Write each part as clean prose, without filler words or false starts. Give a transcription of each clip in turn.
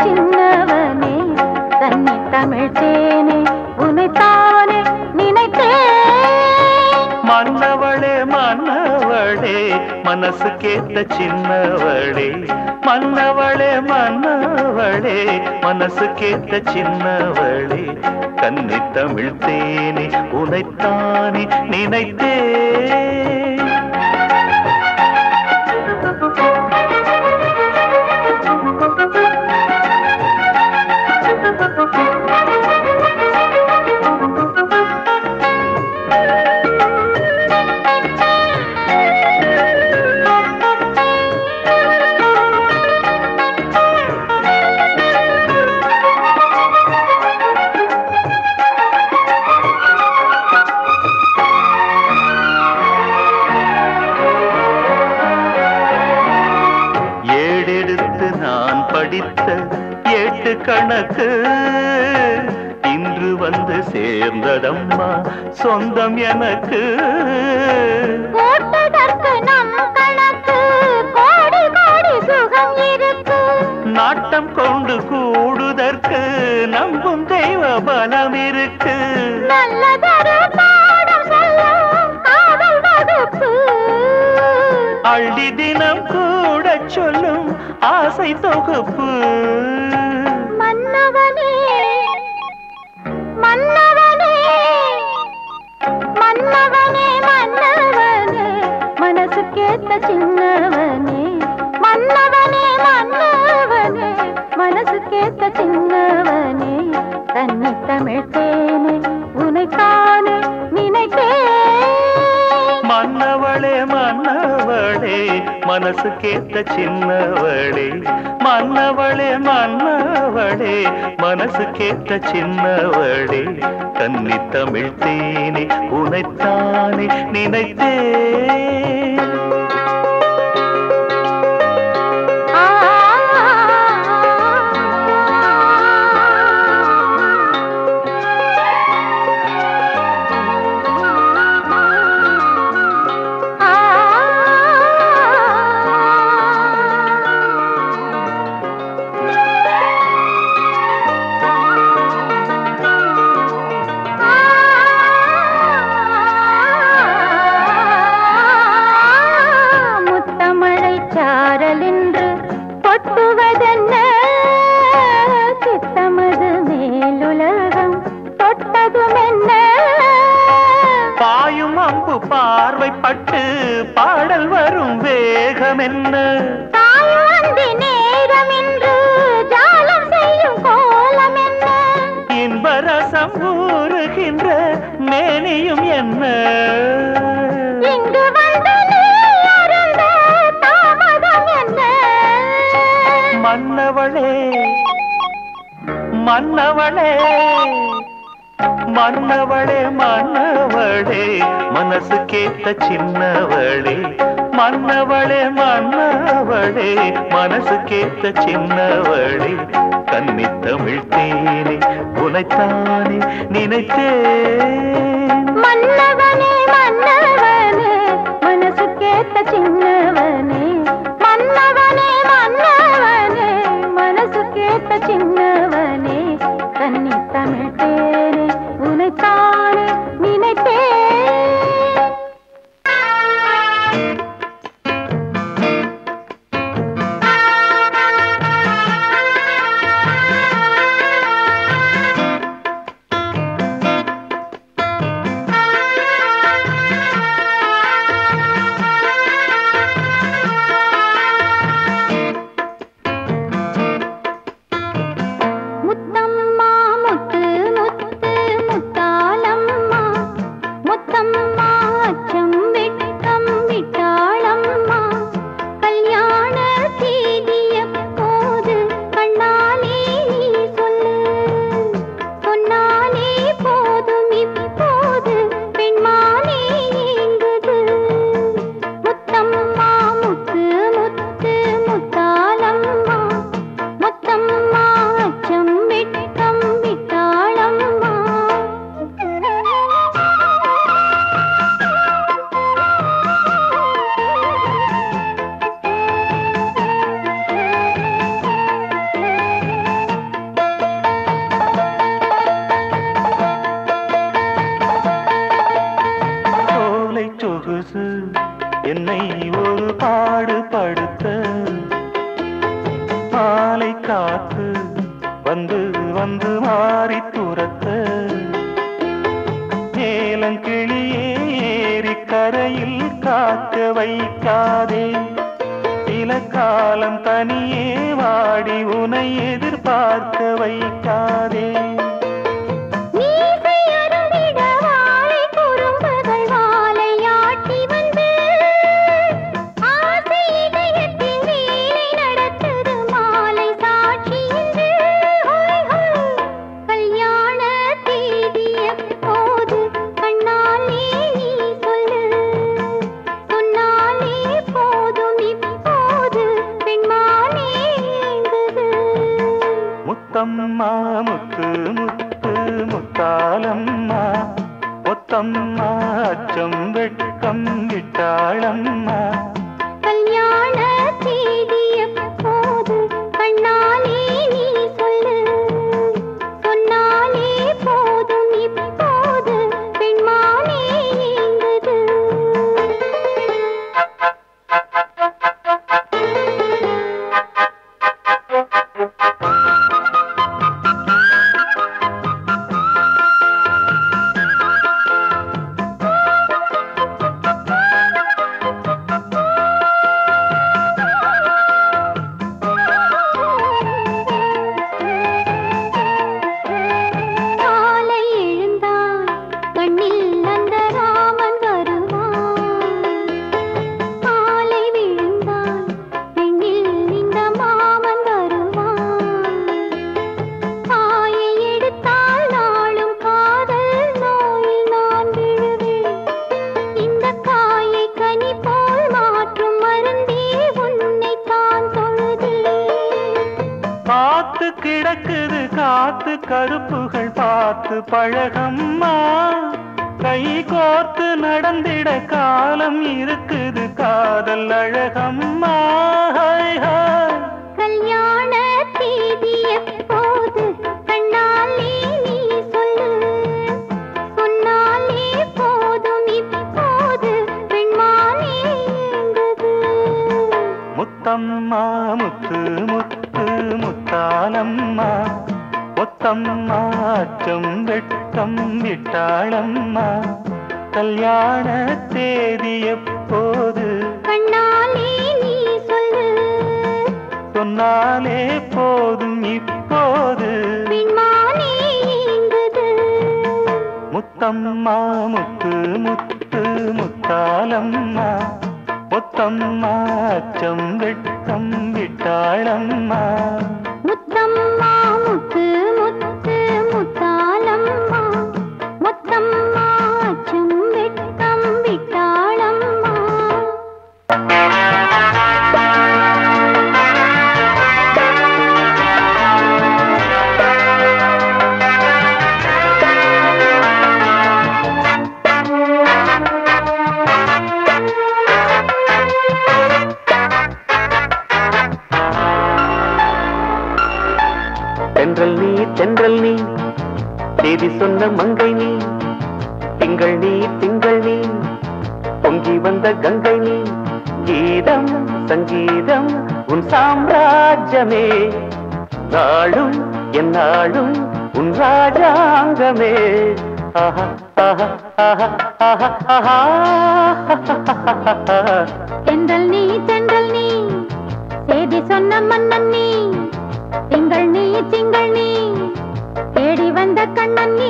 சின்னவனே தன்னை தமிழ் தேனே உனைத்தானே நினைத்தேன். மன்னவளே மன்னவளே மனசு கேட்ட சின்னவளே, மன்னவளே மன்னவளே மனசு கேட்ட சின்னவளே, கன்னி தமிழ் தேனே உனைத்தானே நினைத்தேன். படித்த ஏட்டு கணக்கு இன்று வந்து சேர்ந்ததம்மா சொந்தம் எனக்கு. போட்டதற்கு நம் கணக்கு கோடி கோடி சுகம் இருக்கு. நாட்டம் கொண்டு கூடுதற்கு நம்பும் தெய்வ பலம் இருக்கு. நல்லதொரு பாடம் சொல்லும் காதல் வகுப்பு, அள்ளி தினம் கூட சொல்லும் ஆசை தொகுப்பு. மன்னவனே மன்னவனே மன்னவனே மன்னவனே மனசு கேட்ட சின்னவனே, மன்னவனே மன்னவனே மனசு கேட்ட சின்னவனே, தன்னை தமிழ் தேனே உனைத்தானே நினைத்தேன். மன்னவளே மன்னவளே மனசு கேட்ட சின்னவளே, மன்னவளே மன்னவளே மனசு கேட்ட சின்னவளே, கன்னி தமிழ் தேனே உனைத்தானே நினைத்தேன். பார்வைப்பட்டு பாடல் வரும் வேகம் என்ன, நேரம் என்று ஜாலம் செய்யும் கோலம் என்ன, இன்பரசம் ஊறுகின்ற மேனியும் என்ன, இங்கு வந்து நீ அருந்த தாமதம் என்ன. மன்னவளே மன்னவளே மன்னவளே மன்னவளே மனசு கேட்ட சின்னவளே, மன்னவளே மன்னவளே மனசு கேட்ட சின்னவளே, கன்னி தமிழ் தேனே உனைத்தானே நினைத்தேன். மன்னவனே மன்னவனே மனசு கேட்ட சின்னவனே, மன்னவனே மன்னவனே மனசு கேட்ட சின்னவனே, கன்னி தமிழ் தேனே உனைத்தானே நினைத்தேன். மாலை காத்து வந்து வந்து மாறி துரத்த மேலங்கிளியே ஏறி கரையில் காக்க வைக்காதே சில காலம் தனியே வாடி உனை எதிர்பார்க்க வைக்காதே முத்தம்மா முத்து முத்து முத்தாலம்மா முத்தம்மா அச்சம் வெட்கம் விட்டாளம்மா கல்யாண தேதி எப்போது கண்ணாலே நீ சொல்லு சொன்னாலே போதும் இப்போது பெண்மானே ஏங்குது கிடக்குது காத்து கருப்புகள் பார்த்து பழகம்மா கை கோர்த்து நடந்திட காலம் இருக்குது காதல் அழகம்மா கல்யாண தேதி எப்போது கண்ணாலே நீ சொல்லு சொன்னாலே போதும் இப்போது பெண்மானே ஏங்குது முத்தம்மா முத்து முத்து முத்தாலம்மா முத்தம்மா அச்சம் வெட்கம் விட்டாளம்மா கல்யாண தேதி எப்போது கண்ணாலே நீ சொல்லு சொன்னாலே போதும் இப்போது பெண்மானே ஏங்குது முத்தம்மா முத்து முத்து முத்தாலம்மா முத்தம்மா அச்சம் வெட்கம் விட்டாளம்மா முத்தம்மா முத்து முத்து முத்தாலம்மா முத்தம்மா அச்சம் வெட்கம் விட்டாளம்மா தென்றல் நீ தேதி சொன்ன மங்கை நீ திங்கள் நீ பொங்கி வந்த கங்கை நீ கீதம் சங்கீதம் உன் சாம்ராஜ்யமே நாளும் என்னாளும் உன் ராஜாங்கமே ஆஹா ஆஹா ஆஹா ஆஹா ஆஹா தென்றல் நீ தேதி சொன்ன மன்னன் நீ திங்கள் நீ தேடி வந்த கண்ணன் நீ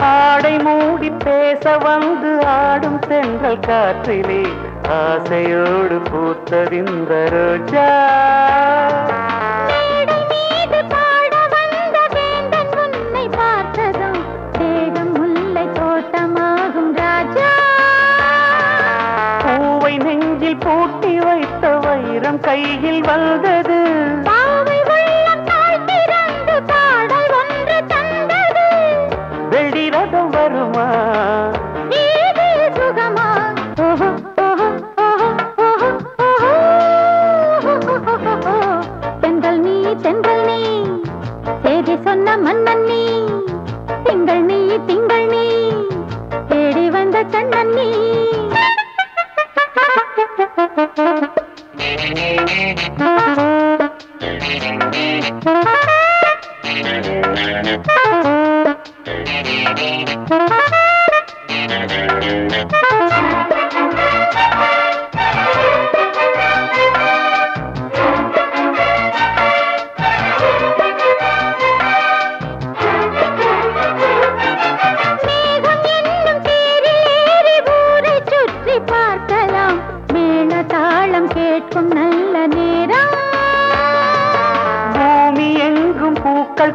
ஆடை மூடி பேச வந்து ஆடும் தென்றல் காற்றிலே ஆசையோடு பூத்ததிந்த ரோஜா பூவை நெஞ்சில் பூட்டி வைத்த வைரம் கையில் வந்தது வெள்ளி மோதம் வருமா வீதியில் சுகமா தென்றல் நீ தென்றல் நீ செய்தி சொன்ன மன்னன் நீ திங்கள் நீ திங்கள் நீ தேடி வந்த கண்ணன் நீ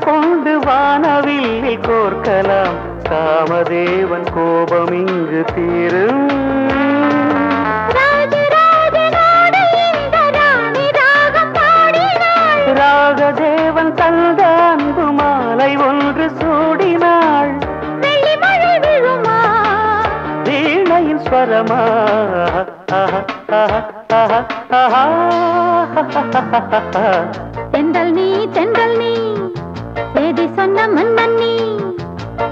கொண்டு வானவில்லில் கோர்க்கலாம் காமதேவன் கோபம் இங்கு தீரும் ராகதேவன் தந்த அன்பு மாலை ஒன்று சூடினாள் வீணையின் ஸ்வரமா தென்றல் நீ தென்றல் நீ தேடி சொன்ன மன்னன் நீ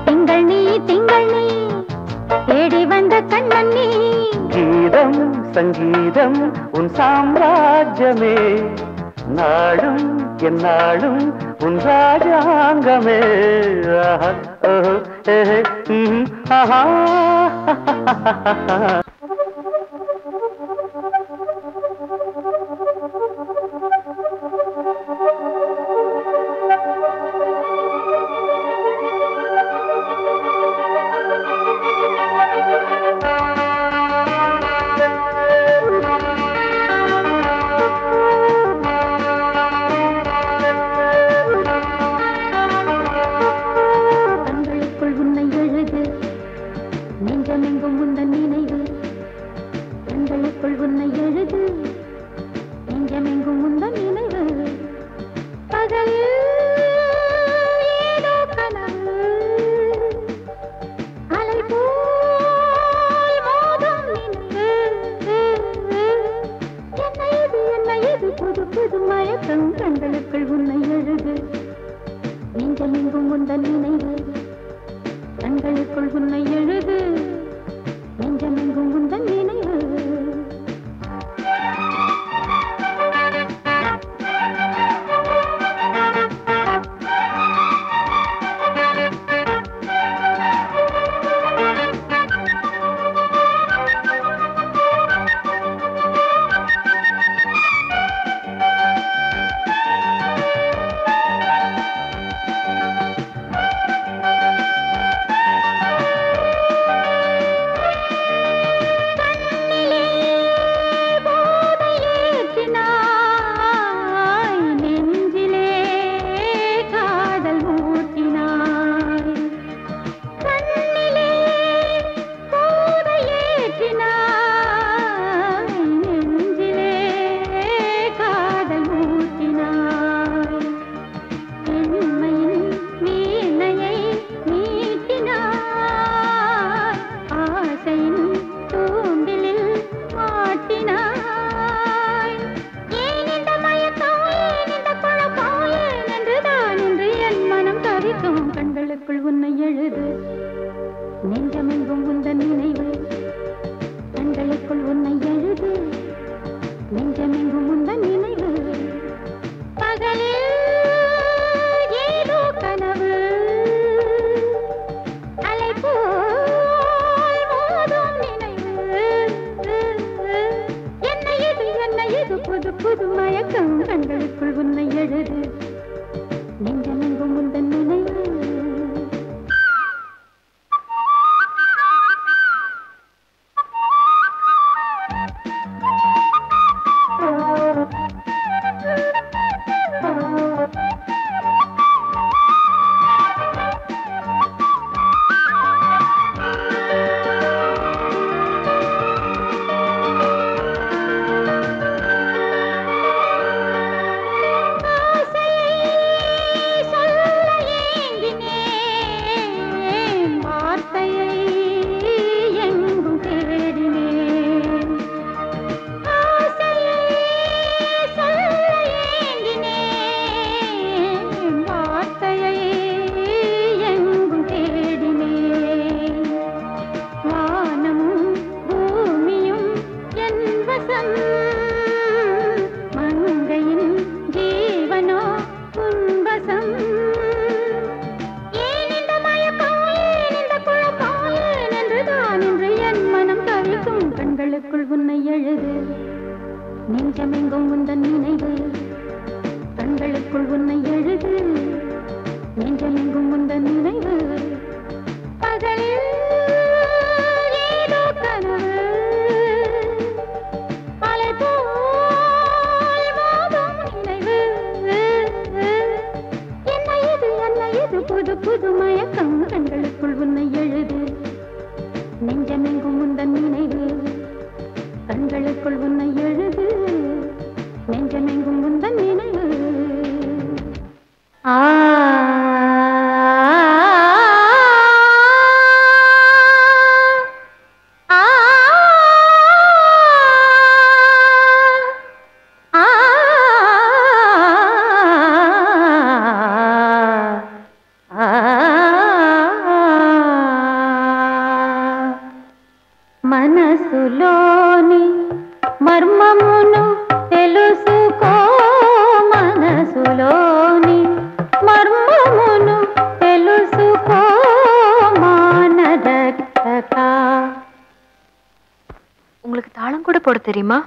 திங்கள் நீ திங்கள் நீ தேடி வந்த கண்ணன் நீ கீதம் சங்கீதம் உன் சாம்ராஜ்யமே நாடும் என்னாடும் உன் ராஜாங்கமே ஆஹா கண்களுக்குள் உன்னை எழுது நெஞ்சமெங்கும் உந்தன் நினைவு கண்களுக்குள் உன்னை எழுது நெஞ்சமெங்கும் உந்தன் நினைவு பகலில் ஏதோ கனவு அலை போல் மோதும் நினைவு என்ன இது புது புது மயக்கம் கண்களுக்குள் உன்னை எழுது நெஞ்சமெங்கும் உந்தன் நினைவு கண்களுக்குள் உன்னை எழுது நெஞ்சமெங்கும் உந்தன் நினைவு ஆ మనసులోని మర్మమును తెలుసుకో మనసులోని మర్మమును తెలుసుకో మానరక్షక உங்களுக்கு தாளம் கூட போட தெரியுமா?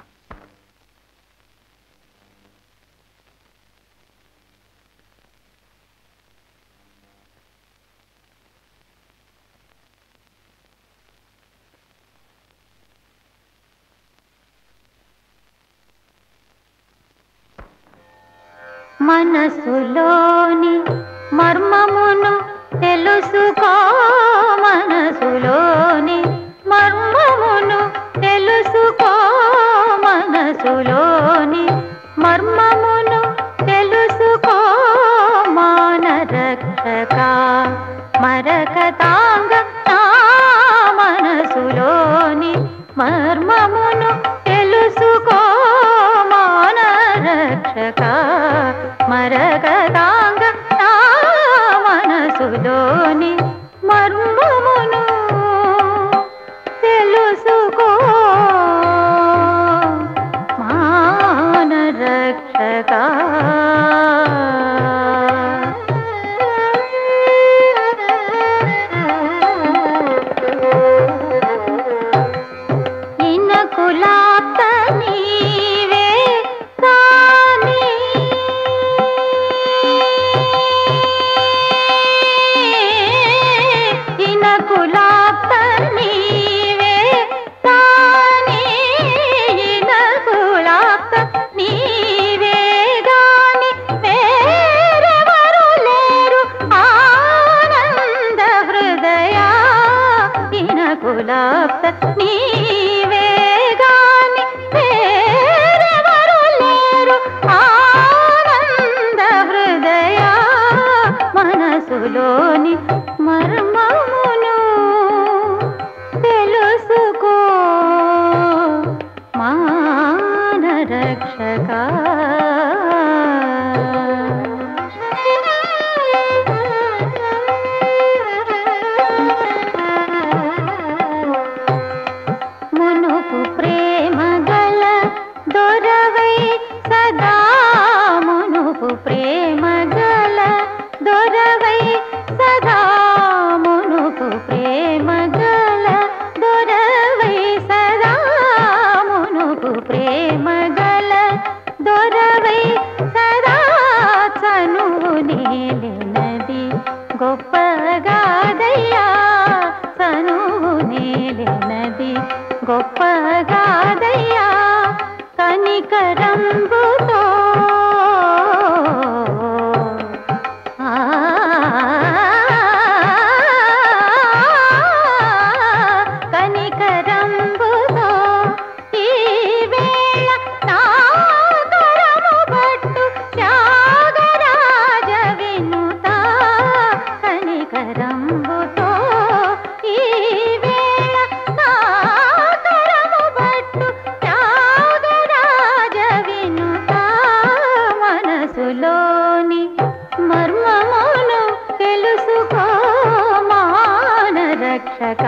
మనసులోని మర్మమును తెలుసుకో మనసులోని మర్మమును తెలుసుకో మనసులోని మర్మమును తెలుసుకో మానరక్షక మరకతాంగ నా మనసులోని మర్మమును తెలుసుకో మానరక్షక మరగదాంగ నా మనసులోని మర్మమును తెలుసుకో మానరక్షక ఇనకులాప్త నీవే కాని ఇనకులాప్త నీవే కాని ఇనకులాప్త నీవే గాని వేరెవరు లేరు ఆనంద హృదయ ఇనకులాప్త నీవే గాని వేరెవరు లేరు ఆనంద హృదయ మనసులోని మర్మమును తెలుసుకో మానరక్షక మునుపు ప్రేమ గల దొరవై సదా మునుపు ప్రేమ గల దొరవై సదా మునుపు ప్రేమ గల దొరవై సదా మునుపు ప్రేమ గల దొరవై సదా చనువు నేలినది గొప్పగాదయ్యా చనువు నేలినది గొప్పగాదయ్యా కనికరంబుతో కనికరంబుతో ఈ వేళ నా కరము పట్టు త్యాగరాజ వినుత కనికరంబుతో ఈ వేళ నా కరము పట్టు త్యాగరాజ వినుత మనసులోని మర్మమును తెలుసుకో మానరక్షక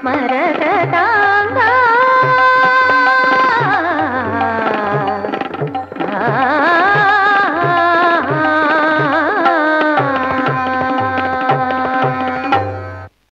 మరగ